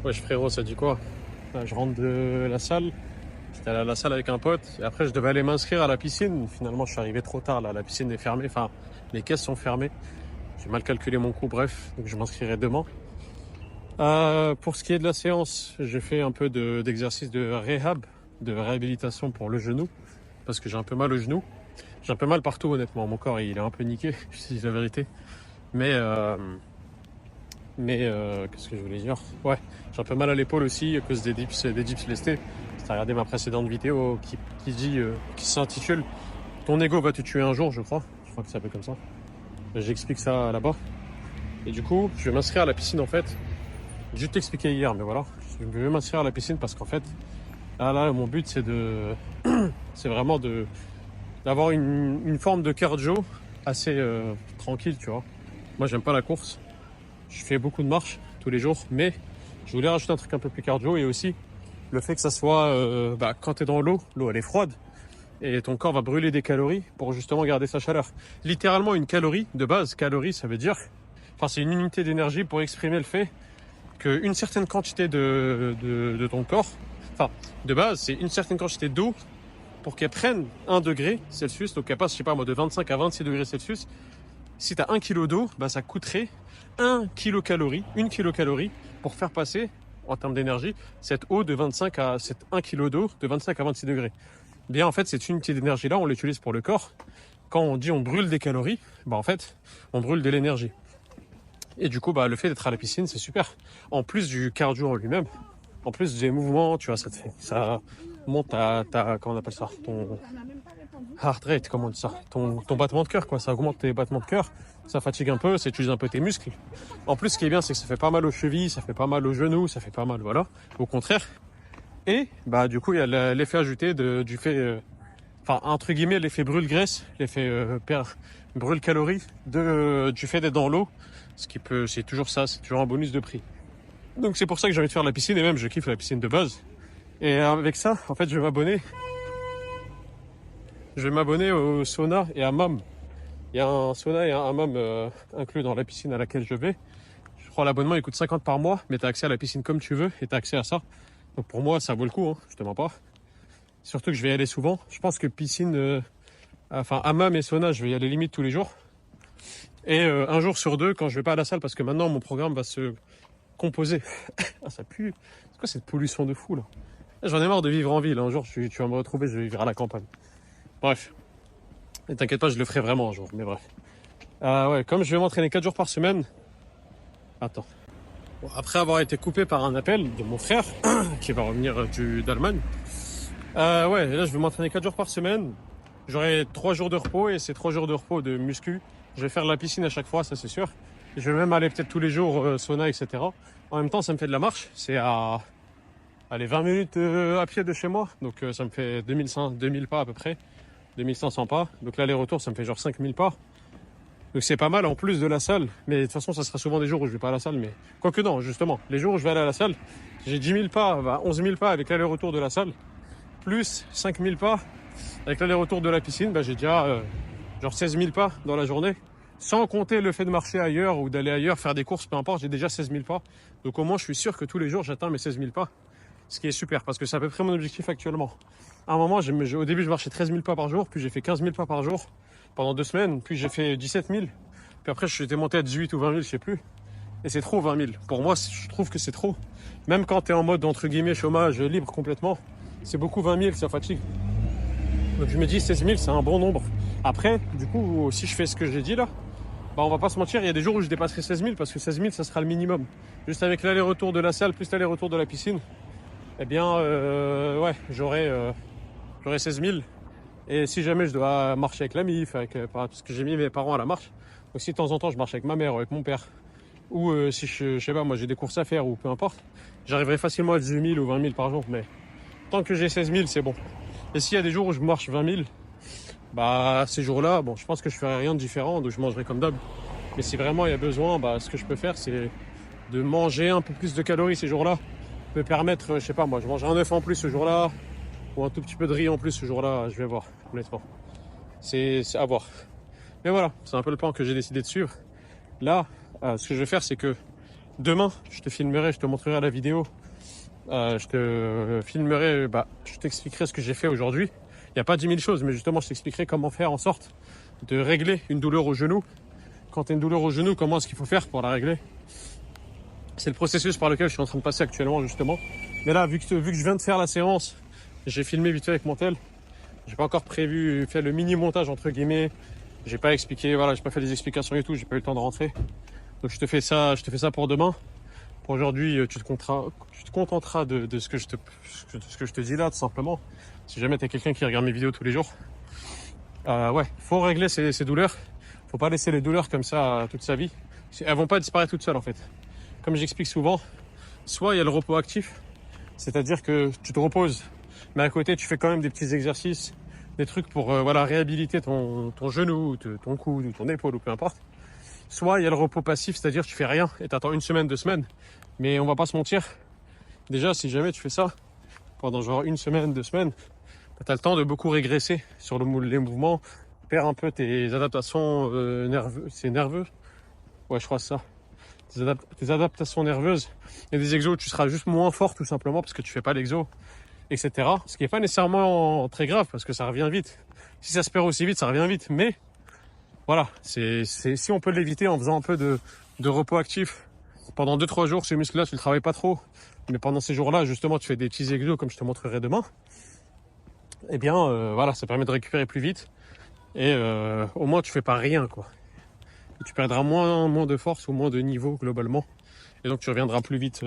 Wesh frérot, ça dit quoi? Là, je rentre de la salle. J'étais allé à la salle avec un pote. Et après, je devais aller m'inscrire à la piscine. Finalement, je suis arrivé trop tard là. La piscine est fermée. Enfin, les caisses sont fermées. J'ai mal calculé mon coût. Bref, donc je m'inscrirai demain. Pour ce qui est de la séance, j'ai fait un peu d'exercice de rehab, de réhabilitation pour le genou. Parce que j'ai un peu mal au genou. J'ai un peu mal partout, honnêtement. Mon corps, il est un peu niqué, je dis la vérité. Mais, qu'est-ce que je voulais dire? Ouais, j'ai un peu mal à l'épaule aussi à cause des dips lestés. Si t'as regardé ma précédente vidéo qui s'intitule Ton ego va te tuer un jour, je crois. Je crois que ça s'appelle comme ça. J'explique ça là-bas. Et du coup, je vais m'inscrire à la piscine en fait. Je t'expliquais hier, mais voilà. Je vais m'inscrire à la piscine parce qu'en fait, là, mon but c'est vraiment d'avoir une forme de cardio assez tranquille, tu vois. Moi, j'aime pas la course. Je fais beaucoup de marches tous les jours, mais je voulais rajouter un truc un peu plus cardio et aussi le fait que ça soit quand tu es dans l'eau elle est froide et ton corps va brûler des calories pour justement garder sa chaleur. Littéralement une calorie de base, calorie ça veut dire, enfin c'est une unité d'énergie pour exprimer le fait qu'une certaine quantité de ton corps, enfin de base c'est une certaine quantité d'eau pour qu'elle prenne 1 degré Celsius, donc elle passe je sais pas moi de 25 à 26 degrés Celsius. Si tu as 1 kg d'eau, ça coûterait 1 kilocalorie, une kilocalorie pour faire passer, en termes d'énergie, cette eau de 25 à cette 1 kg d'eau de 25 à 26 degrés. Bien, en fait, cette unité d'énergie-là, on l'utilise pour le corps. Quand on dit on brûle des calories, en fait, on brûle de l'énergie. Et du coup, le fait d'être à la piscine, c'est super. En plus du cardio en lui-même, en plus des mouvements, tu vois, ça monte comment on appelle ça, ton heart rate, comment on dit ça, ton battement de cœur, quoi. Ça augmente tes battements de cœur, ça fatigue un peu, ça utilise un peu tes muscles. En plus, ce qui est bien, c'est que ça fait pas mal aux chevilles, ça fait pas mal aux genoux, ça fait pas mal, voilà. Au contraire. Et du coup, il y a l'effet ajouté du fait, entre guillemets, l'effet brûle-graisse, l'effet brûle-calories du fait d'être dans l'eau. C'est toujours ça, c'est toujours un bonus de prix. Donc c'est pour ça que j'ai envie de faire la piscine et même je kiffe la piscine de base. Et avec ça, en fait, je vais m'abonner au sauna et hammam. Il y a un sauna et un hammam inclus dans la piscine à laquelle je vais. Je crois l'abonnement il coûte 50 par mois, mais tu as accès à la piscine comme tu veux et tu as accès à ça. Donc pour moi, ça vaut le coup, hein, je te mens pas. Surtout que je vais y aller souvent. Je pense que piscine, hammam et sauna, je vais y aller limite tous les jours. Et un jour sur deux, quand je vais pas à la salle, parce que maintenant mon programme va se composer. Ah, ça pue. C'est quoi cette pollution de fou là? J'en ai marre de vivre en ville. Un jour, tu vas me retrouver, je vais vivre à la campagne. Bref. Et t'inquiète pas, je le ferai vraiment un jour, mais bref. Ouais, comme je vais m'entraîner 4 jours par semaine. Attends. Bon, après avoir été coupé par un appel de mon frère, qui va revenir d'Allemagne. Ouais, là je vais m'entraîner 4 jours par semaine. J'aurai 3 jours de repos et ces 3 jours de repos de muscu. Je vais faire la piscine à chaque fois, ça c'est sûr. Je vais même aller peut-être tous les jours sauna, etc. En même temps, ça me fait de la marche. C'est à 20 minutes à pied de chez moi. Donc ça me fait 2000 pas à peu près. 2500 pas. Donc l'aller-retour, ça me fait genre 5000 pas. Donc c'est pas mal en plus de la salle. Mais de toute façon, ça sera souvent des jours où je vais pas à la salle. Mais quoique non, justement. Les jours où je vais aller à la salle, j'ai 10 000 pas, 11 000 pas avec l'aller-retour de la salle. Plus 5000 pas avec l'aller-retour de la piscine. J'ai déjà genre 16 000 pas dans la journée. Sans compter le fait de marcher ailleurs ou d'aller ailleurs, faire des courses, peu importe, j'ai déjà 16 000 pas. Donc au moins, je suis sûr que tous les jours, j'atteins mes 16 000 pas. Ce qui est super, parce que c'est à peu près mon objectif actuellement. À un moment, au début, je marchais 13 000 pas par jour, puis j'ai fait 15 000 pas par jour pendant 2 semaines, puis j'ai fait 17 000. Puis après, je suis monté à 18 ou 20 000, je sais plus. Et c'est trop, 20 000. Pour moi, je trouve que c'est trop. Même quand tu es en mode, entre guillemets, chômage libre complètement, c'est beaucoup 20 000, ça fatigue. Donc je me dis, 16 000, c'est un bon nombre. Après, du coup, si je fais ce que j'ai dit là, on va pas se mentir, il y a des jours où je dépasserai 16 000 parce que 16 000, ça sera le minimum. Juste avec l'aller-retour de la salle plus l'aller-retour de la piscine, eh bien, ouais, j'aurai 16 000. Et si jamais je dois marcher avec la MIF, parce que j'ai mis mes parents à la marche, donc si de temps en temps je marche avec ma mère ou avec mon père, ou si je sais pas, moi j'ai des courses à faire ou peu importe, j'arriverai facilement à 18 000 ou 20 000 par jour. Mais tant que j'ai 16 000, c'est bon. Et s'il y a des jours où je marche 20 000, ces jours-là, je pense que je ferai rien de différent, donc je mangerai comme d'hab. Mais si vraiment il y a besoin, ce que je peux faire, c'est de manger un peu plus de calories ces jours-là. Me permettre, je sais pas moi, je mange un œuf en plus ce jour-là, ou un tout petit peu de riz en plus ce jour-là, je vais voir, honnêtement. C'est à voir. Mais voilà, c'est un peu le plan que j'ai décidé de suivre. Là, ce que je vais faire, c'est que Demain, je te filmerai, je te montrerai la vidéo. Je te filmerai, je t'expliquerai ce que j'ai fait aujourd'hui. Il n'y a pas 10 000 choses, mais justement, je t'expliquerai comment faire en sorte de régler une douleur au genou. Quand tu as une douleur au genou, comment est-ce qu'il faut faire pour la régler? C'est le processus par lequel je suis en train de passer actuellement, justement. Mais là, vu que je viens de faire la séance, j'ai filmé vite fait avec mon tel. J'ai pas encore prévu faire le mini montage entre guillemets. J'ai pas expliqué, voilà, j'ai pas fait des explications et tout. J'ai pas eu le temps de rentrer. Donc je te fais ça pour demain. Pour aujourd'hui, tu te contenteras de ce que je te dis là, tout simplement. Si jamais t'es quelqu'un qui regarde mes vidéos tous les jours, ouais, faut régler ces douleurs. Faut pas laisser les douleurs comme ça toute sa vie. Elles vont pas disparaître toutes seules en fait. Comme j'explique souvent, soit il y a le repos actif, c'est-à-dire que tu te reposes, mais à côté tu fais quand même des petits exercices, des trucs pour voilà, réhabiliter ton genou, ton coude, ton épaule ou peu importe. Soit il y a le repos passif, c'est-à-dire que tu fais rien et t'attends une semaine, 2 semaines. Mais on va pas se mentir, déjà si jamais tu fais ça pendant genre 1 semaine, 2 semaines, tu as le temps de beaucoup régresser sur les mouvements, perdre un peu tes adaptations nerveuses. C'est nerveux? Ouais, je crois que c'est ça. Tes adaptations nerveuses. Il y a des exos où tu seras juste moins fort tout simplement parce que tu fais pas l'exo, etc. Ce qui n'est pas nécessairement très grave parce que ça revient vite. Si ça se perd aussi vite, ça revient vite. Mais voilà, si on peut l'éviter en faisant un peu de repos actif pendant 2-3 jours, ces muscles-là, tu ne le travailles pas trop. Mais pendant ces jours-là, justement, tu fais des petits exos comme je te montrerai demain. Eh bien, voilà, ça permet de récupérer plus vite. Et au moins, tu fais pas rien, quoi. Et tu perdras moins de force ou moins de niveau globalement. Et donc, tu reviendras plus vite.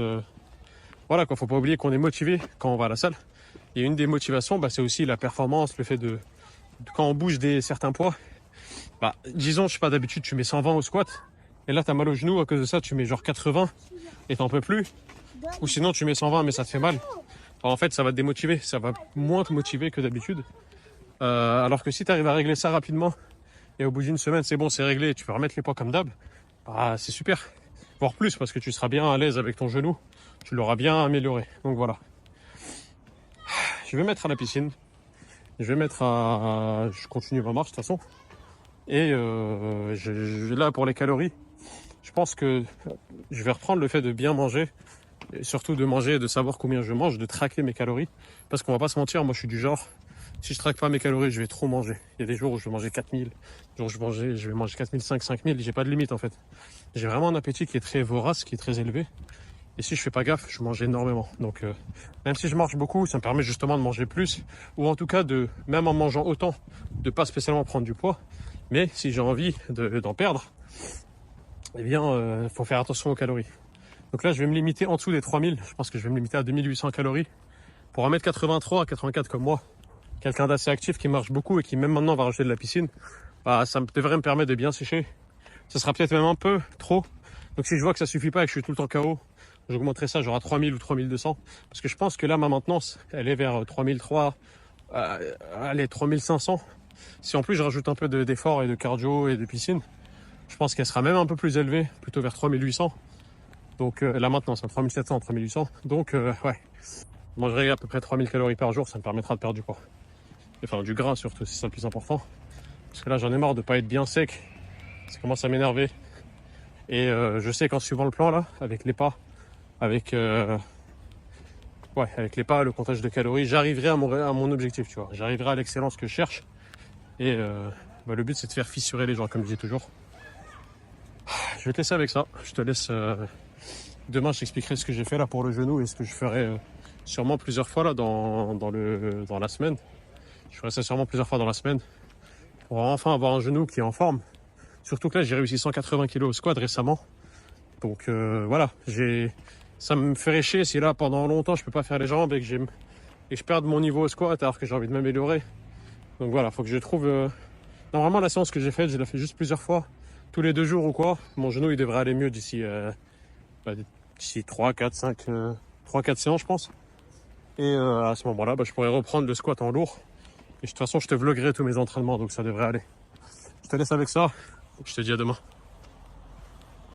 Voilà, quoi. Faut pas oublier qu'on est motivé quand on va à la salle. Et une des motivations, c'est aussi la performance, le fait de quand on bouge certains poids. Disons, je sais pas, d'habitude, tu mets 120 au squat. Et là, tu as mal au genou. À cause de ça, tu mets genre 80 et t'en peux plus. Ou sinon, tu mets 120 mais ça te fait mal. En fait, ça va te démotiver. Ça va moins te motiver que d'habitude. Alors que si tu arrives à régler ça rapidement et au bout d'une semaine, c'est bon, c'est réglé, tu peux remettre les poids comme d'hab, c'est super. Voire plus parce que tu seras bien à l'aise avec ton genou. Tu l'auras bien amélioré. Donc voilà. Je vais mettre à la piscine. Je continue ma marche de toute façon. Et là, pour les calories, je pense que je vais reprendre le fait de bien manger. Et surtout de manger, de savoir combien je mange, de traquer mes calories. Parce qu'on va pas se mentir, moi je suis du genre, si je traque pas mes calories, je vais trop manger. Il y a des jours où je vais manger 4000, des jours où je vais manger 4500, 5000, j'ai pas de limite en fait. J'ai vraiment un appétit qui est très vorace, qui est très élevé. Et si je fais pas gaffe, je mange énormément. Donc même si je marche beaucoup, ça me permet justement de manger plus. Ou en tout cas, même en mangeant autant, de pas spécialement prendre du poids. Mais si j'ai envie d'en perdre, eh bien, faut faire attention aux calories. Donc là, je vais me limiter en dessous des 3000. Je pense que je vais me limiter à 2800 calories. Pour 1m83 à 84 comme moi, quelqu'un d'assez actif qui marche beaucoup et qui même maintenant va rajouter de la piscine, ça devrait me permettre de bien sécher. Ça sera peut-être même un peu trop. Donc si je vois que ça suffit pas et que je suis tout le temps KO, j'augmenterai ça genre à 3000 ou 3200. Parce que je pense que là, ma maintenance, elle est vers 3003, allez, 3500. Si en plus je rajoute un peu d'effort et de cardio et de piscine, je pense qu'elle sera même un peu plus élevée, plutôt vers 3800. Donc là maintenant, c'est 3700, 3800. Donc ouais, je mangerai à peu près 3000 calories par jour, ça me permettra de perdre du poids. Enfin du gras surtout, c'est ça le plus important. Parce que là j'en ai marre de pas être bien sec, ça commence à m'énerver. Et je sais qu'en suivant le plan là, avec les pas, avec les pas, le comptage de calories, j'arriverai à mon objectif, tu vois. J'arriverai à l'excellence que je cherche. Et le but c'est de faire fissurer les gens, comme je dis toujours. Je vais te laisser avec ça, je te laisse... Demain, je t'expliquerai ce que j'ai fait là pour le genou et ce que je ferai sûrement plusieurs fois là dans la semaine. Je ferai ça sûrement plusieurs fois dans la semaine pour enfin avoir un genou qui est en forme. Surtout que là, j'ai réussi 180 kg au squat récemment. Donc voilà, ça me ferait chier si là, pendant longtemps, je peux pas faire les jambes et que je perde mon niveau au squat alors que j'ai envie de m'améliorer. Donc voilà, faut que je trouve... Normalement, la séance que j'ai faite, je l'ai fait juste plusieurs fois, tous les 2 jours ou quoi. Mon genou, il devrait aller mieux d'ici 3, 4, 5, 3, 4 séances, je pense. Et à ce moment-là, je pourrais reprendre le squat en lourd. Et de toute façon, je te vloguerai tous mes entraînements, donc ça devrait aller. Je te laisse avec ça. Je te dis à demain.